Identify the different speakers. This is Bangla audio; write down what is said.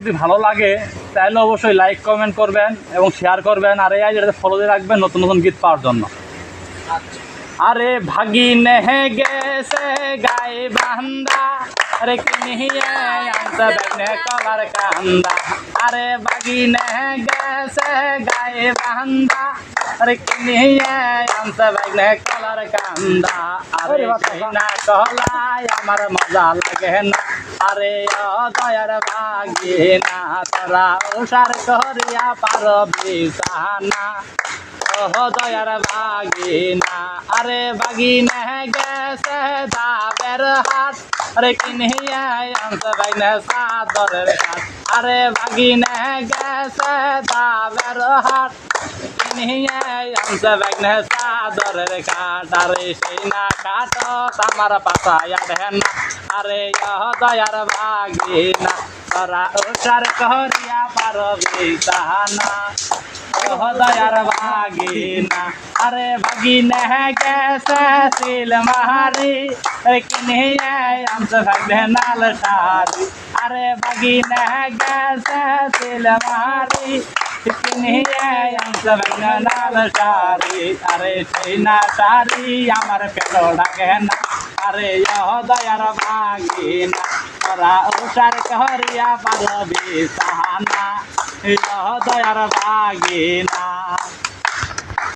Speaker 1: যদি ভালো লাগে তাহলে অবশ্যই লাইক কমেন্ট করবেন এবং শেয়ার করবেন, আর এই আইডিটাতে ফলো দিয়ে রাখবেন নতুন নতুন গীত পাওয়ার জন্য। আরে ভাগিনে গেছে গায়ে বান্দা, আরে কিনিয়ে আনতে বেগনে কলার কান্দা। আরে ভাগিনে গেছে গায়ে বান্দা, আরে কিনিয়ে আনতে বেগনে কলার কান্দা। আরে না কলাই আমার মজা লাগে না, আরে ও দয়ার ভাগিনা তোরা উষার করিয়া পারবি সানা। ও দয়ার ভাগিনা, আরে ভাগিনে গেছে দাবের হাট, আরে কিনিয়ে আনতে বেগনে চাদরের কাঠ। আরে ভাগিনে গেছে দাবের হাট, কিনিয়ে আনতে বেগনে চাদরের কাঠ। আরে সেই না কাঠত আমার পাশায়া ঢেন, আরে ও দয়ার ভাগিনা তোরা উষার করিয়া পারবি সানা। ও দয়ার ভাগিনা, আরে ভাগিনে গেছে সিল মারি, আরে কিনিয়ে আনতে বেগনে নাল শাড়ি। আরে ভাগিনে গেছে সিল মারি, কিনিয়ে আনতে বেগনে নাল শাড়ি। আরে সেই না শাড়ি আমার পেটো ডাকে না, আরে ও দয়ার ভাগিনা তোরা উষার করিয়া পারবি সানা। ও দয়ার ভাগিনা।